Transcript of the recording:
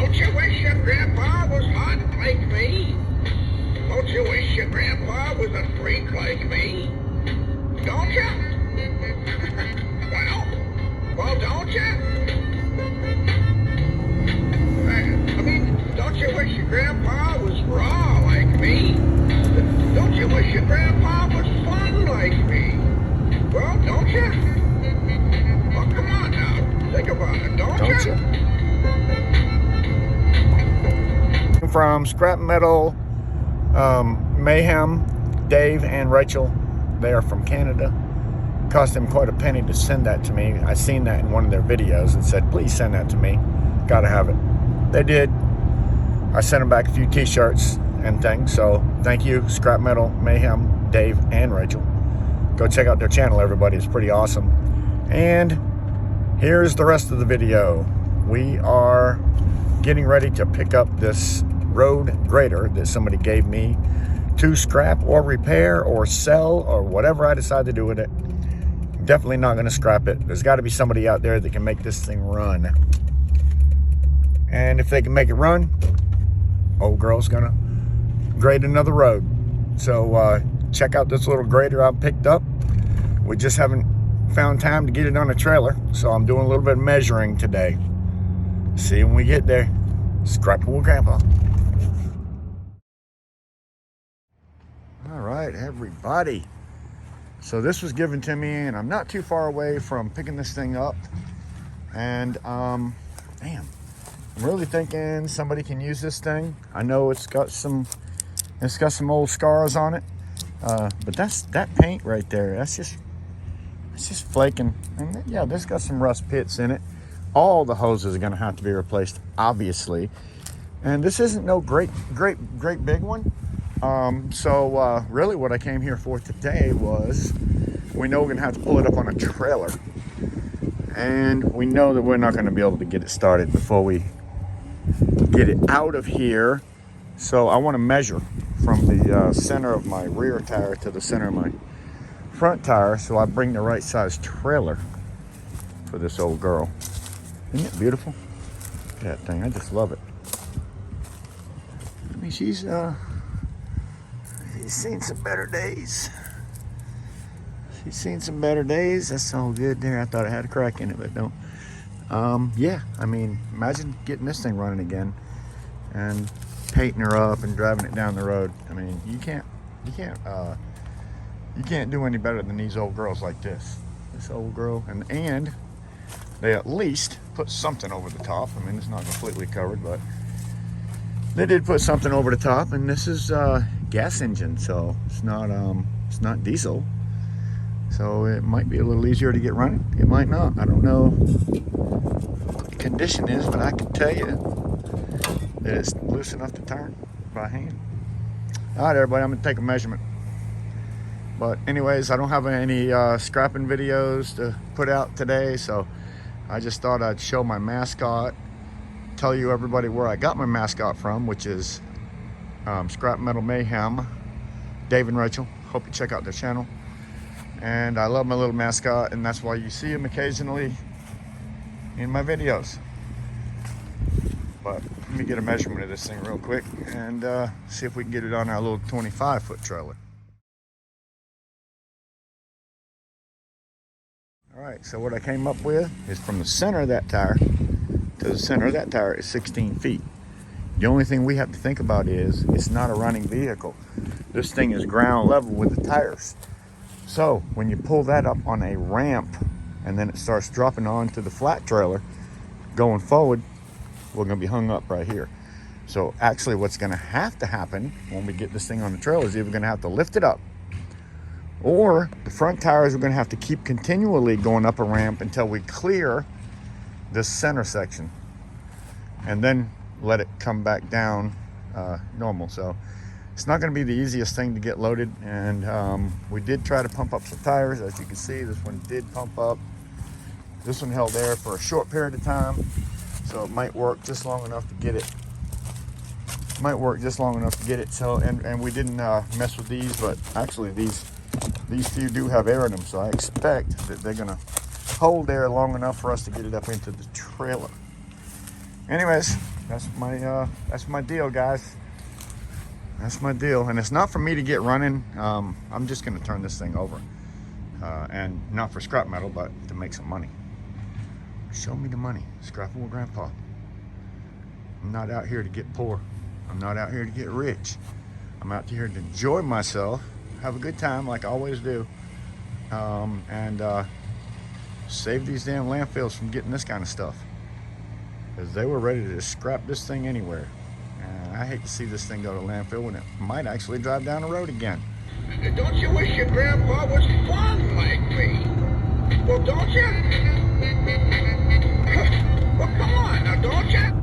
Don't you wish your grandpa was hot like me? Don't you wish your grandpa was a freak like me? Don't you? well, don't you? I mean, don't you wish your grandpa was raw like me? Don't you wish your grandpa was fun like me? Well, don't you? Well, come on now. Think about it, don't you? From Scrap Metal Mayhem, Dave and Rachel. They are from Canada. Cost them quite a penny to send that to me. I seen that in one of their videos and said, please send that to me. Gotta have it. They did. I sent them back a few t-shirts and things. So thank you, Scrap Metal Mayhem, Dave and Rachel. Go check out their channel, everybody. It's pretty awesome. And here's the rest of the video. We are getting ready to pick up this road grader that somebody gave me to scrap or repair or sell or whatever I decide to do with it. Definitely not going to scrap it. There's got to be somebody out there that can make this thing run. And if they can make it run, old girl's going to grade another road. So check out this little grader I picked up. We just haven't found time to get it on a trailer, so I'm doing a little bit of measuring today. See you when we get there. Scrapping with Grandpa. All right, everybody. So this was given to me, and I'm not too far away from picking this thing up. And damn, I'm really thinking somebody can use this thing. I know it's got some old scars on it, but that paint right there. It's just flaking. And yeah, this got some rust pits in it. All the hoses are going to have to be replaced, obviously. And this isn't no great big one. So really what I came here for today was, we know we're going to have to pull it up on a trailer. And we know that we're not going to be able to get it started before we get it out of here. So I want to measure from the center of my rear tire to the center of my front tire, so I bring the right size trailer for this old girl. Isn't it beautiful? Look at that thing. I just love it. I mean, she's seen some better days. She's seen some better days. That's all good there. I thought it had a crack in it, but don't. Yeah, I mean, imagine getting this thing running again and painting her up and driving it down the road. I mean, you can't do any better than these old girls like this. This old girl, and they at least put something over the top. I mean, it's not completely covered, but they did put something over the top. And this is gas engine, so it's not diesel. So it might be a little easier to get running. It might not. I don't know what the condition is, but I can tell you that it's loose enough to turn by hand. All right, everybody, I'm gonna take a measurement. But anyways, I don't have any scrapping videos to put out today, so I just thought I'd show my mascot, tell you everybody where I got my mascot from, which is Scrap Metal Mayhem, Dave and Rachel. Hope you check out their channel. And I love my little mascot, and that's why you see him occasionally in my videos. But let me get a measurement of this thing real quick and see if we can get it on our little 25-foot trailer. All right, so what I came up with is from the center of that tire to the center of that tire is 16 feet. The only thing we have to think about is it's not a running vehicle. This thing is ground level with the tires. So when you pull that up on a ramp and then it starts dropping onto the flat trailer, going forward, we're gonna be hung up right here. So actually what's gonna have to happen when we get this thing on the trailer is either gonna have to lift it up, or the front tires are gonna have to keep continually going up a ramp until we clear this center section, and then let it come back down normal. So it's not going to be the easiest thing to get loaded, and we did try to pump up some tires. As you can see, this one did pump up. This one held air for a short period of time, so it might work just long enough to get it. So, and we didn't mess with these, but actually these few do have air in them, so I expect that they're going to hold air long enough for us to get it up into the trailer. Anyways, That's my deal, guys. That's my deal. And it's not for me to get running. I'm just gonna turn this thing over. And not for scrap metal, but to make some money. Show me the money, Scrapping with Grandpa. I'm not out here to get poor. I'm not out here to get rich. I'm out here to enjoy myself, have a good time like I always do, and save these damn landfills from getting this kind of stuff. Because they were ready to scrap this thing anywhere. And I hate to see this thing go to landfill when it might actually drive down the road again. Don't you wish your grandpa was fun like me? Well, don't you? Well, come on now, don't you?